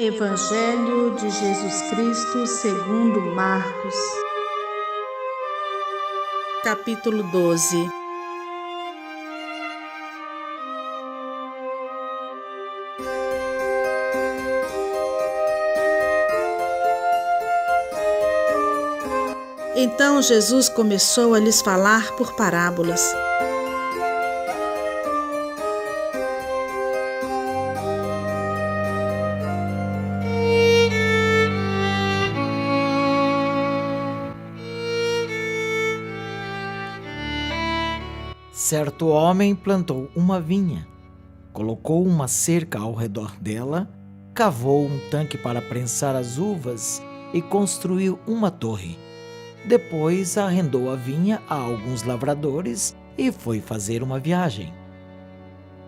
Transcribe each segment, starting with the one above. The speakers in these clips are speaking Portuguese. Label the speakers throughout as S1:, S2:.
S1: Evangelho de Jesus Cristo segundo Marcos, capítulo 12. Então Jesus começou a lhes falar por parábolas.
S2: Certo homem plantou uma vinha, colocou uma cerca ao redor dela, cavou um tanque para prensar as uvas e construiu uma torre. Depois arrendou a vinha a alguns lavradores e foi fazer uma viagem.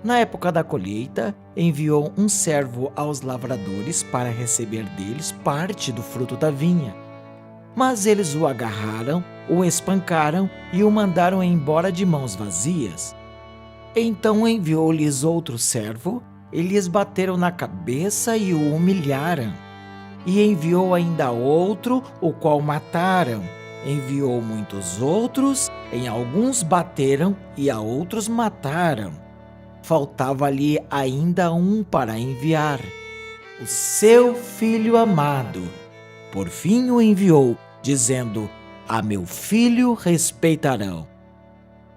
S2: Na época da colheita, enviou um servo aos lavradores para receber deles parte do fruto da vinha. Mas eles o agarraram, o espancaram e o mandaram embora de mãos vazias. Então enviou-lhes outro servo, e lhes bateram na cabeça e o humilharam. E enviou ainda outro, o qual mataram. Enviou muitos outros, em alguns bateram e a outros mataram. Faltava-lhe ainda um para enviar, o seu filho amado. Por fim o enviou, dizendo: a meu filho respeitarão.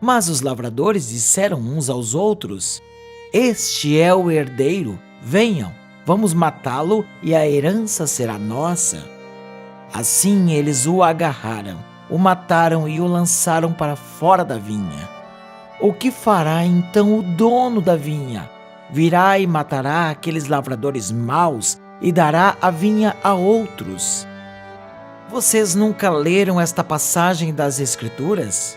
S2: Mas os lavradores disseram uns aos outros: este é o herdeiro, venham, vamos matá-lo e a herança será nossa. Assim eles o agarraram, o mataram e o lançaram para fora da vinha. O que fará então o dono da vinha? Virá e matará aqueles lavradores maus e dará a vinha a outros. Vocês nunca leram esta passagem das Escrituras?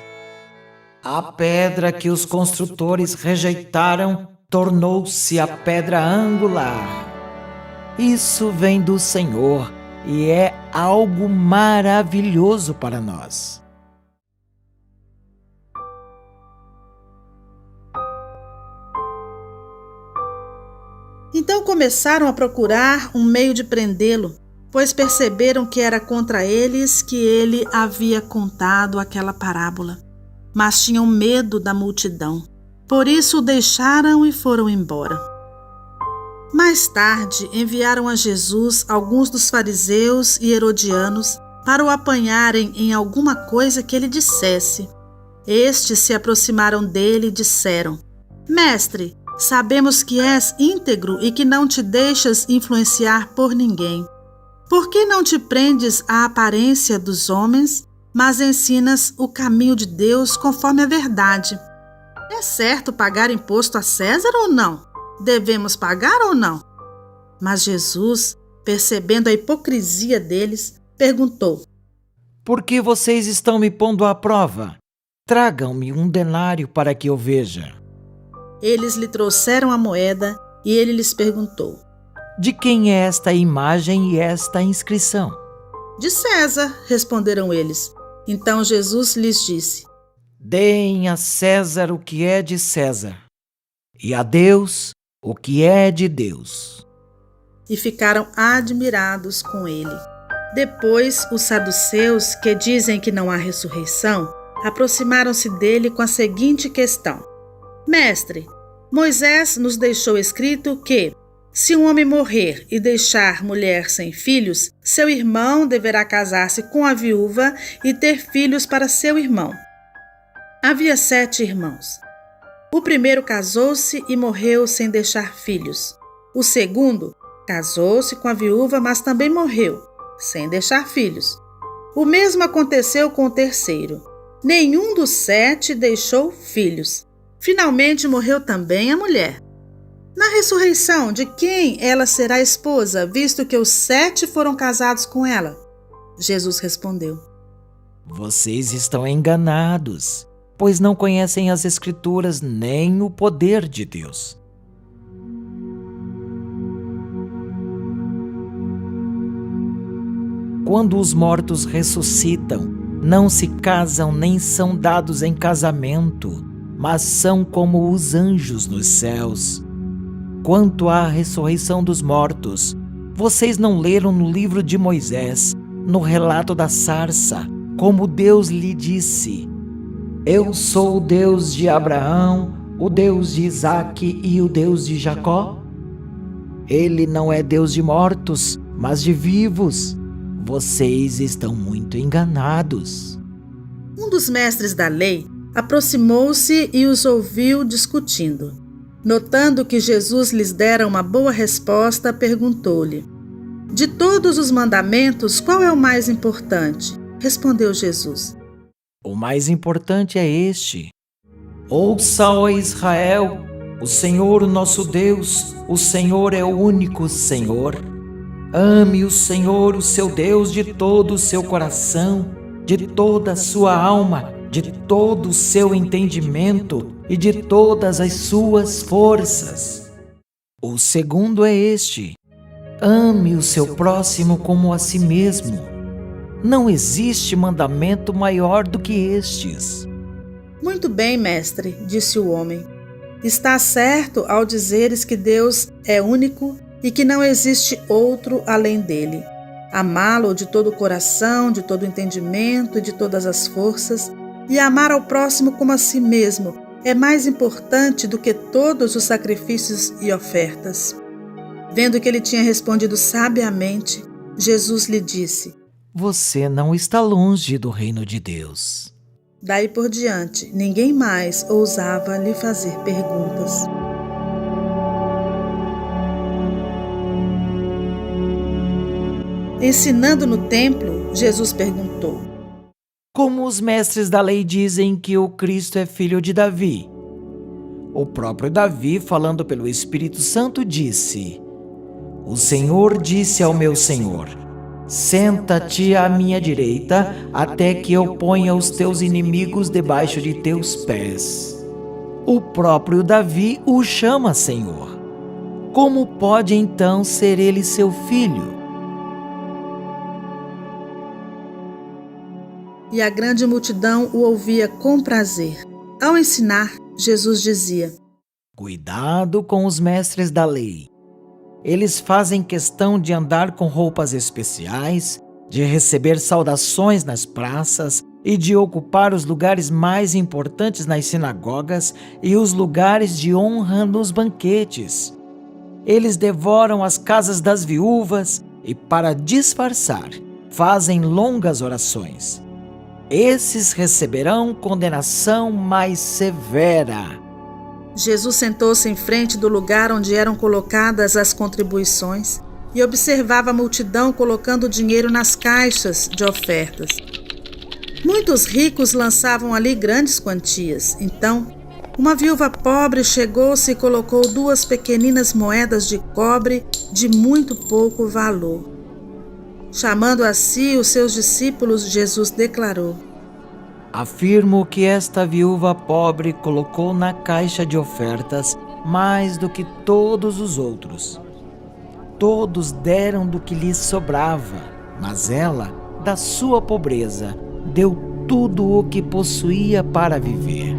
S2: A pedra que os construtores rejeitaram tornou-se a pedra angular. Isso vem do Senhor e é algo maravilhoso para nós.
S1: Então começaram a procurar um meio de prendê-lo, pois perceberam que era contra eles que ele havia contado aquela parábola. Mas tinham medo da multidão. Por isso o deixaram e foram embora. Mais tarde enviaram a Jesus alguns dos fariseus e herodianos para o apanharem em alguma coisa que ele dissesse. Estes se aproximaram dele e disseram: Mestre, sabemos que és íntegro e que não te deixas influenciar por ninguém. Por que não te prendes à aparência dos homens, mas ensinas o caminho de Deus conforme a verdade? É certo pagar imposto a César ou não? Devemos pagar ou não? Mas Jesus, percebendo a hipocrisia deles, perguntou:
S2: Por que vocês estão me pondo à prova? Tragam-me um denário para que eu veja.
S1: Eles lhe trouxeram a moeda e ele lhes perguntou:
S2: De quem é esta imagem e esta inscrição?
S1: De César, responderam eles. Então Jesus lhes disse:
S2: Deem a César o que é de César, e a Deus o que é de Deus.
S1: E ficaram admirados com ele. Depois, os saduceus, que dizem que não há ressurreição, aproximaram-se dele com a seguinte questão: Mestre, Moisés nos deixou escrito que, se um homem morrer e deixar mulher sem filhos, seu irmão deverá casar-se com a viúva e ter filhos para seu irmão. Havia 7 irmãos. O primeiro casou-se e morreu sem deixar filhos. O segundo casou-se com a viúva, mas também morreu, sem deixar filhos. O mesmo aconteceu com o terceiro. Nenhum dos 7 deixou filhos. Finalmente morreu também a mulher. Na ressurreição, de quem ela será esposa, visto que os 7 foram casados com ela? Jesus respondeu:
S2: Vocês estão enganados, pois não conhecem as Escrituras nem o poder de Deus. Quando os mortos ressuscitam, não se casam nem são dados em casamento, mas são como os anjos nos céus. Quanto à ressurreição dos mortos, Vocês não leram no livro de Moisés, no relato da sarça, como Deus lhe disse: Eu sou o Deus de Abraão, o Deus de Isaque e o Deus de Jacó? Ele não é Deus de mortos, mas de vivos. Vocês estão muito enganados.
S1: Um dos mestres da lei aproximou-se e os ouviu discutindo. Notando que Jesus lhes dera uma boa resposta, perguntou-lhe: De todos os mandamentos, qual é o mais importante? Respondeu Jesus:
S2: O mais importante é este: Ouça, ó Israel, o Senhor, o nosso Deus, o Senhor é o único Senhor. Ame o Senhor, o seu Deus, de todo o seu coração, de toda a sua alma, de todo o seu entendimento e de todas as suas forças. O segundo é este: ame o seu próximo como a si mesmo. Não existe mandamento maior do que estes.
S1: Muito bem, mestre, disse o homem. Está certo ao dizeres que Deus é único e que não existe outro além dele. Amá-lo de todo o coração, de todo o entendimento e de todas as forças, e amar ao próximo como a si mesmo é mais importante do que todos os sacrifícios e ofertas. Vendo que ele tinha respondido sabiamente, Jesus lhe disse:
S2: Você não está longe do reino de Deus.
S1: Daí por diante, ninguém mais ousava lhe fazer perguntas. Ensinando no templo, Jesus perguntou:
S2: Como os mestres da lei dizem que o Cristo é filho de Davi? O próprio Davi, falando pelo Espírito Santo, disse: O Senhor disse ao meu Senhor: Senta-te à minha direita, até que eu ponha os teus inimigos debaixo de teus pés. O próprio Davi o chama Senhor. Como pode então ser ele seu filho?
S1: E a grande multidão o ouvia com prazer. Ao ensinar, Jesus dizia:
S2: Cuidado com os mestres da lei. Eles fazem questão de andar com roupas especiais, de receber saudações nas praças e de ocupar os lugares mais importantes nas sinagogas e os lugares de honra nos banquetes. Eles devoram as casas das viúvas e, para disfarçar, fazem longas orações. Esses receberão condenação mais severa.
S1: Jesus sentou-se em frente do lugar onde eram colocadas as contribuições e observava a multidão colocando dinheiro nas caixas de ofertas. Muitos ricos lançavam ali grandes quantias. Então, uma viúva pobre chegou-se e colocou 2 pequeninas moedas de cobre de muito pouco valor. Chamando a si os seus discípulos, Jesus declarou:
S2: Afirmo que esta viúva pobre colocou na caixa de ofertas mais do que todos os outros. Todos deram do que lhes sobrava, mas ela, da sua pobreza, deu tudo o que possuía para viver.